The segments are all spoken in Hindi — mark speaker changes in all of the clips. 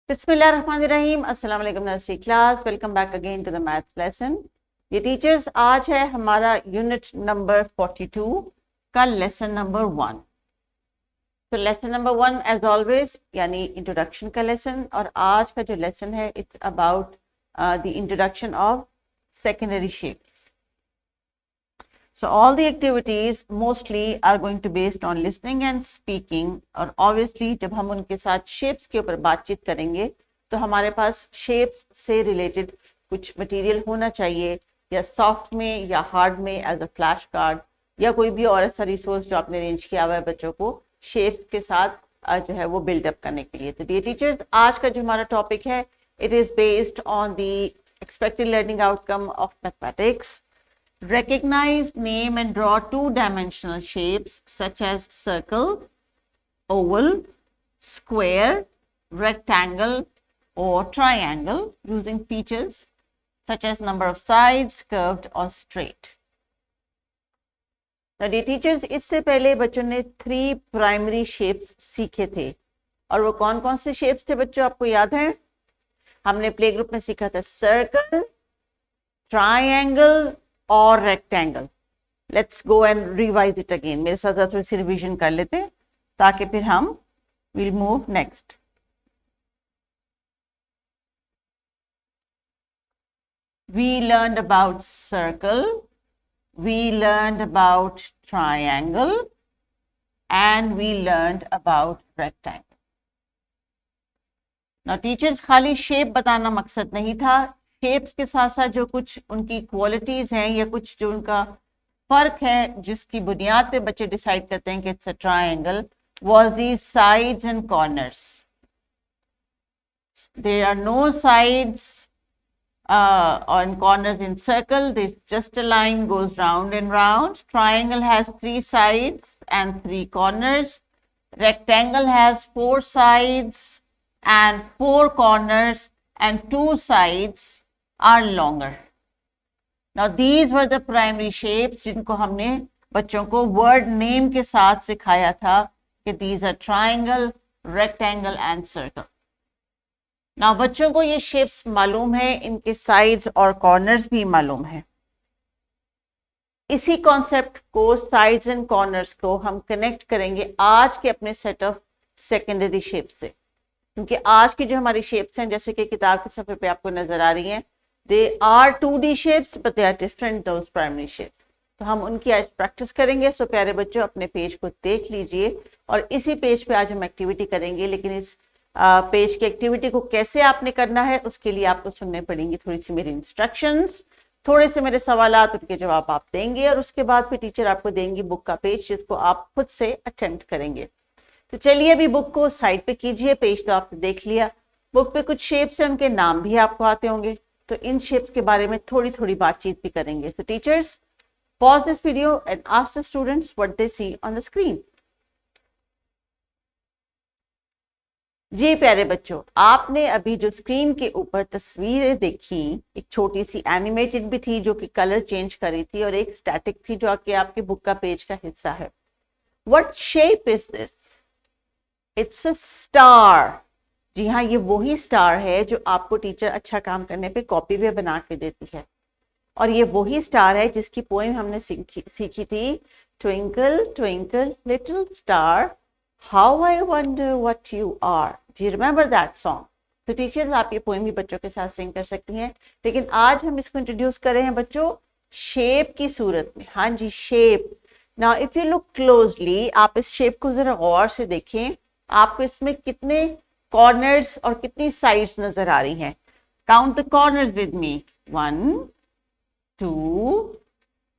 Speaker 1: बिस्मिल्लाहिर्रहमानिर्रहीम। अस्सलाम वालेकुम nursery class, welcome back again to the maths lesson. ये टीचर्स, आज है हमारा यूनिट नंबर 42 का लेसन नंबर 1। तो लेसन नंबर 1 एज ऑलवेज यानी इंट्रोडक्शन का लेसन, और आज का जो लेसन है it's about the introduction of secondary shapes. So all the activities mostly are going to based on listening and speaking, और obviously जब हम उनके साथ shapes के ऊपर बातचीत करेंगे तो हमारे पास shapes से related कुछ material होना चाहिए, या soft में या hard में as a flash card, या कोई भी और ऐसा resource जो आपने arrange किया हुआ है बच्चों को shapes के साथ जो है वो build up करने के लिए। तो ये teachers, आज का जो हमारा topic है it is based on the expected learning outcome of mathematics. Recognize, name and draw two-dimensional shapes such as circle, oval, square, rectangle or triangle using features such as number of sides, curved or straight. तो ये टीचर्स, इससे पहले बच्चों ने 3 प्राइमरी शेप्स सीखे थे, और वो कौन कौन से शेप्स थे बच्चों, आपको याद है? हमने प्ले ग्रुप में सीखा था सर्कल, ट्राइंगल और rectangle. Let's go and revise it again. मेरे साथ थोड़ी सी रिवीजन कर लेते हैं ताकि फिर हम will move next. We learned about circle, we learned about triangle and we learned about rectangle. Now teachers, खाली शेप बताना मकसद नहीं था, शेप्स के साथ साथ जो कुछ उनकी क्वालिटीज हैं या कुछ जो उनका फर्क है जिसकी बुनियाद पे बच्चे डिसाइड करते हैं कि it's a triangle, was the sides and corners. There are no sides और corners in circle. There's just a line goes round and round. Triangle has 3 sides and 3 corners. Rectangle has 4 sides and 4 corners and 2 sides are longer. Now these were the primary shapes जिनको हमने बच्चों को word name के साथ सिखाया था कि these are triangle, rectangle and circle. Now बच्चों को ये shapes मालूम है, इनके sides और corners भी मालूम है। इसी कॉन्सेप्ट को, sides and corners को हम कनेक्ट करेंगे आज के अपने सेट ऑफ सेकेंडरी शेप से, क्योंकि आज की जो हमारी शेप्स हैं जैसे कि किताब के सफ़े पे आपको नजर आ रही हैं, they are 2D shapes but they are different those primary shapes. तो हम उनकी आज प्रैक्टिस करेंगे। सो प्यारे बच्चों, अपने पेज को देख लीजिए, और इसी पेज पे आज हम एक्टिविटी करेंगे। लेकिन इस पेज की एक्टिविटी को कैसे आपने करना है उसके लिए आपको सुनने पड़ेंगे थोड़ी सी मेरी इंस्ट्रक्शंस, थोड़े से मेरे सवालात, उनके जवाब आप देंगे, और उसके बाद फिर टीचर आपको देंगी बुक का पेज जिसको आप खुद से अटेम्प्ट करेंगे। तो चलिए अभी बुक को साइड पे कीजिए, पेज तो आपने देख लिया, बुक पे कुछ शेप्स हैं, उनके नाम भी आपको आते होंगे, तो इन शेप्स के बारे में थोड़ी थोड़ी बातचीत भी करेंगे। So teachers, pause this video and ask the students what they see on the screen. जी प्यारे बच्चों, आपने अभी जो स्क्रीन के ऊपर तस्वीरें देखी, एक छोटी सी एनिमेटेड भी थी जो कि कलर चेंज कर रही थी, और एक स्टैटिक थी जो कि आपके बुक का पेज का हिस्सा है। What shape is this? It's a star. जी हाँ, ये वही स्टार है जो आपको टीचर अच्छा काम करने पे कॉपी पे बना के देती है, और ये वही स्टार है जिसकी पोएम हमने सीखी थी, twinkle twinkle little star, how I wonder what you are. जी रिमेंबर दैट सॉन्ग। तो टीचर्स, आप ये पोएम भी बच्चों के साथ सिंग कर सकती हैं, लेकिन आज हम इसको इंट्रोड्यूस कर रहे हैं बच्चों शेप की सूरत में। हाँ जी, shape. Now if you look closely, आप इस शेप को जरा गौर से देखें, आपको इसमें कितने कॉर्नर्स और कितनी साइड्स नजर आ रही हैं। Count the corners with me, 1 2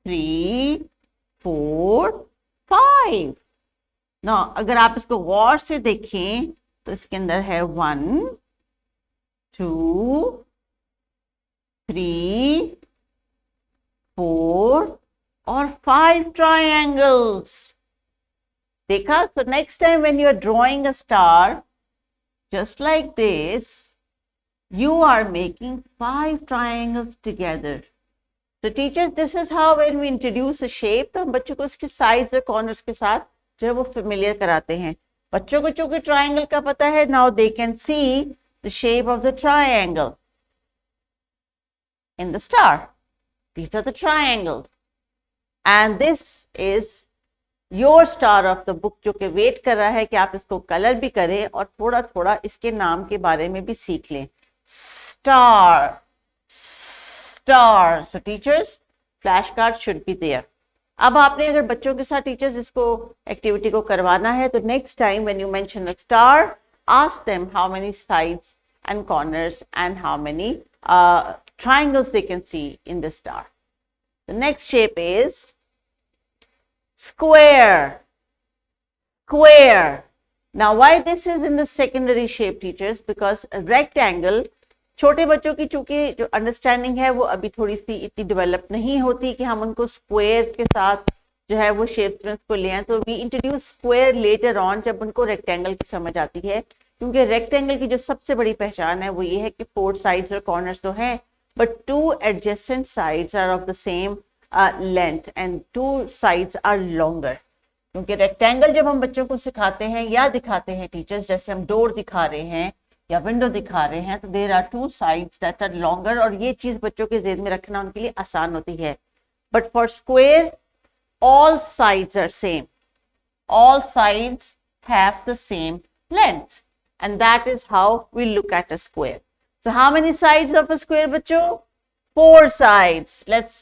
Speaker 1: 3 4 5। ना अगर आप इसको गौर से देखें तो इसके अंदर है 1 2 3 4 और 5 ट्रायंगल्स। देखा? So next time when you are drawing a star just like this, you are making 5 triangles together. So teachers, this is how when we introduce a shape, तो हम बच्चों को उसके sides और corners के साथ जो है वो familiar कराते हैं। बच्चों को चूंकि ट्राइंगल का पता है, now they can see the shape of the triangle in the star. These are the triangles. And this is your star of the book, जो कि वेट कर रहा है कि आप इसको कलर भी करें और थोड़ा थोड़ा इसके नाम के बारे में भी सीख लें. Star, star. So teachers, flashcards should be there. अब आपने अगर बच्चों के साथ टीचर्स इसको एक्टिविटी को करवाना है तो next time when you mention a star, ask them how many sides and corners and how many triangles they can see in the star. The next shape is square. Square. Now why this is in the secondary shape teachers? Because a rectangle, छोटे बच्चों की चूंकि जो अंडरस्टैंडिंग है वो अभी थोड़ी सी इतनी डेवलप नहीं होती कि हम उनको स्क्वायर के साथ जो है वो शेप्स में उसको ले आए, तो we introduce square later on जब उनको रेक्टेंगल की समझ आती है. क्योंकि रेक्टेंगल की जो सबसे बड़ी पहचान है वो ये है कि 4 साइड्स और कॉर्नर्स तो हैं but 2 adjacent sides are of the same length and 2 sides are longer. क्योंकि रेक्टेंगल जब हम बच्चों को सिखाते हैं या दिखाते हैं टीचर्स, जैसे हम डोर दिखा रहे हैं या विंडो दिखा रहे हैं, तो there are 2 sides that are longer और ये चीज बच्चों के ज़हन में रखना उनके लिए आसान होती है. But for square all sides are same. All sides have the same length. And that is how we look at a square. So how many sides of a square, bachcho? 4 sides. Let's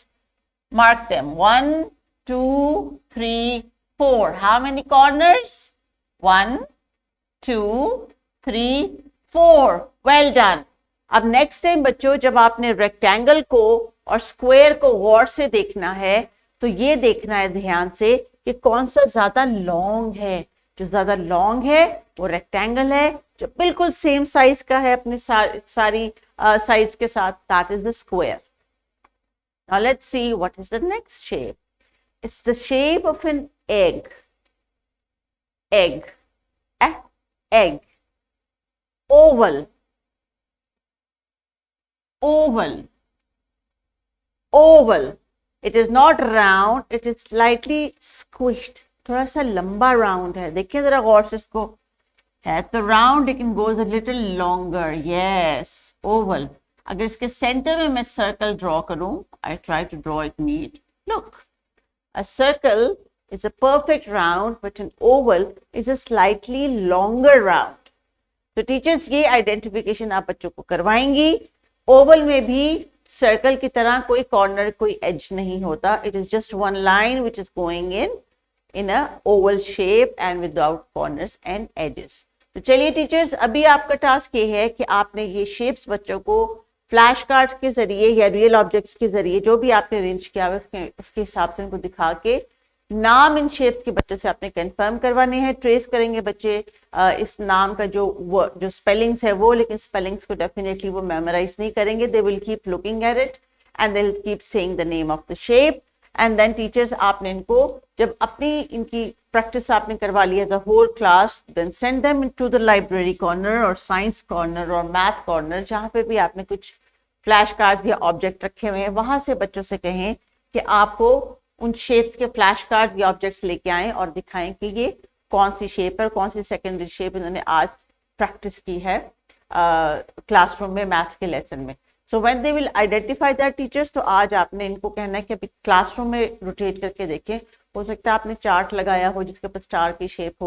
Speaker 1: mark them. 1, 2, 3, 4. How many corners? 1, 2, 3, 4. Well done. अब next time बच्चों जब आपने rectangle को और square को गौर से देखना है तो ये देखना है ध्यान से कि कौन सा ज्यादा लॉन्ग है. जो ज्यादा लॉन्ग है वो रेक्टेंगल है, जो बिल्कुल सेम साइज का है अपनी सारी साइज के साथ, that is the square. Now let's see what is the next shape. It's the shape of an egg. Egg, egg, Oval, Oval, Oval. It is not round, it is slightly squished. थोड़ा सा लंबा राउंड है. देखिए जरा गौर से इसको. है तो राउंड लेकिन goes a little longer. Yes, oval. अगर इसके सेंटर में मैं सर्कल ड्रॉ करूं, I try to draw it neat. Look, a circle is a perfect round, but an oval is a slightly longer round. तो टीचर्स ये आइडेंटिफिकेशन आप बच्चों को करवाएंगी. ओवल में भी सर्कल की तरह कोई कॉर्नर कोई एज नहीं होता. It is just one line which is going in a oval shape and without corners and edges. तो चलिए टीचर्स, अभी आपका टास्क ये है कि आपने ये शेप्स बच्चों को फ्लैश कार्ड्स के जरिए या रियल ऑब्जेक्ट्स के जरिए जो भी आपने अरेंज किया है उसके हिसाब से उनको दिखा के नाम इन शेप्स के बच्चों से आपने कंफर्म करवाने हैं. ट्रेस करेंगे बच्चे इस नाम का जो स्पेलिंग्स है वो, लेकिन स्पेलिंग्स को डेफिनेटली वो मेमोराइज नहीं करेंगे. They will keep looking at it and they will keep saying the name of the shape. And then teachers आपने इनको जब अपनी इनकी प्रैक्टिस आपने करवा लिया the whole class, then send them into the library corner और साइंस कॉर्नर और मैथ कॉर्नर, जहाँ पे भी आपने कुछ फ्लैश कार्ड या ऑब्जेक्ट रखे हुए हैं, वहां से बच्चों से कहें कि आपको उन शेप्स के फ्लैश कार्ड या ऑब्जेक्ट्स लेके आएं और दिखाएं कि ये कौन सी शेप है, कौन सी सेकेंडरी शेप इन्होंने आज प्रैक्टिस की है क्लासरूम में मैथ्स के लेसन में. So when they will identify that teachers, तो आज आपने इनको कहना है कि अभी क्लासरूम में रोटेट करके देखें. हो सकता है आपने चार्ट लगाया हो जिसके ऊपर स्टार की शेप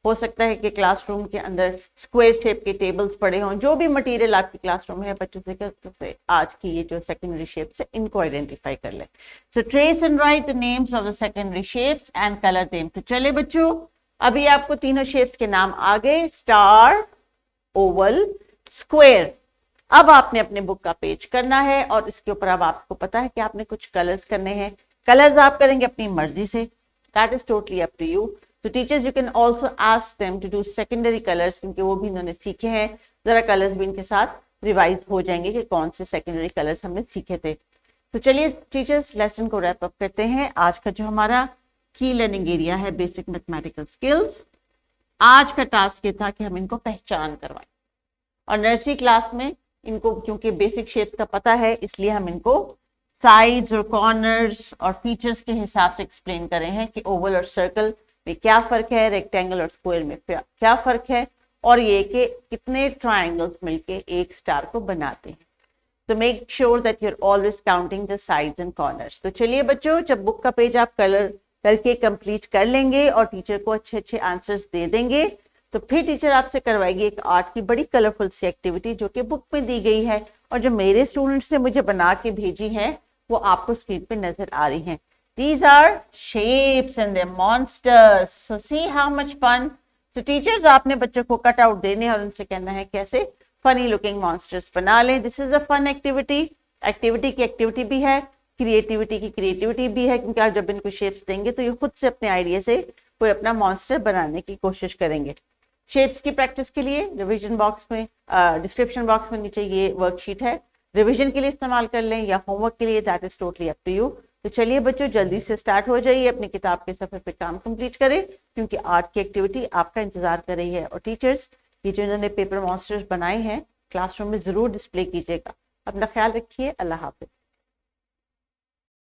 Speaker 1: हो सकता है कि क्लासरूम के अंदर स्क्वायर शेप के टेबल्स पड़े हों. जो भी मटेरियल आपकी क्लासरूम है बच्चों से आज की ये जो सेकेंडरी शेप्स है इनको आइडेंटिफाई कर लें. So trace and write the names of the secondary shapes and colour them. तो चले बच्चों, अभी आपको तीनों शेप्स के नाम आ गए, स्टार, ओवल, स्क्वायर. अब आपने अपने बुक का पेज करना है और इसके ऊपर अब आपको पता है कि आपने कुछ कलर्स करने हैं. कलर्स आप करेंगे अपनी मर्जी से, that is totally up to you. तो teachers you can also ask them to do secondary colours, क्योंकि वो भी इन्होंने सीखे हैं. जरा कलर्स भी इनके साथ रिवाइज हो जाएंगे कि कौन से सेकेंडरी कलर्स हमने सीखे थे. तो चलिए टीचर्स, लेसन को रैप अप करते हैं. आज का जो हमारा की लर्निंग एरिया है बेसिक मैथमेटिकल स्किल्स, आज का टास्क ये था कि हम इनको पहचान करवाएं. और नर्सरी क्लास में इनको क्योंकि बेसिक शेप्स का पता है इसलिए हम इनको साइड्स और कॉर्नर्स और फीचर्स के हिसाब से एक्सप्लेन कर रहे हैं कि ओवल और सर्कल में क्या फर्क है, रेक्टेंगल और स्क्वायर में क्या फर्क है, और ये कि कितने ट्राइंगल्स मिलके एक स्टार को बनाते हैं। तो make sure that you are always counting the sides and corners. तो चलिए बच्चों, जब बुक का पेज आप कलर करके कंप्लीट कर लेंगे और टीचर को अच्छे अच्छे आंसर्स दे देंगे, तो फिर टीचर आपसे करवाएगी एक आर्ट की बड़ी कलरफुल सी एक्टिविटी जो कि बुक में दी गई है और जो मेरे स्टूडेंट्स ने मुझे बना के भेजी है वो आपको स्क्रीन पे नजर आ रही हैं। These are shapes and they're monsters. So see how much fun. So teachers, आपने बच्चों को कट आउट देने और उनसे कहना है कैसे फनी लुकिंग मॉन्स्टर्स बना लें। This is a fun activity. Activity की एक्टिविटी भी है, क्रिएटिविटी की क्रिएटिविटी भी है, क्योंकि आप जब इनको शेप्स देंगे तो ये खुद से अपने आइडिया से कोई अपना मॉन्स्टर बनाने की कोशिश करेंगे। शेप्स की प्रैक्टिस के लिए रिवीजन बॉक्स में डिस्क्रिप्शन बॉक्स में नीचे ये वर्कशीट है, रिवीजन के लिए इस्तेमाल कर लें या होमवर्क के लिए, that is totally up to you. तो चलिए बच्चों, जल्दी से स्टार्ट हो जाइए, अपनी किताब के सफर पे काम कंप्लीट करें, क्योंकि आर्ट की एक्टिविटी आपका इंतजार कर रही है। और टीचर्स, ये जो इन्होंने पेपर मॉन्स्टर्स बनाए हैं क्लासरूम में जरूर डिस्प्ले कीजिएगा। अपना ख्याल रखिए। अल्लाह हाफिज।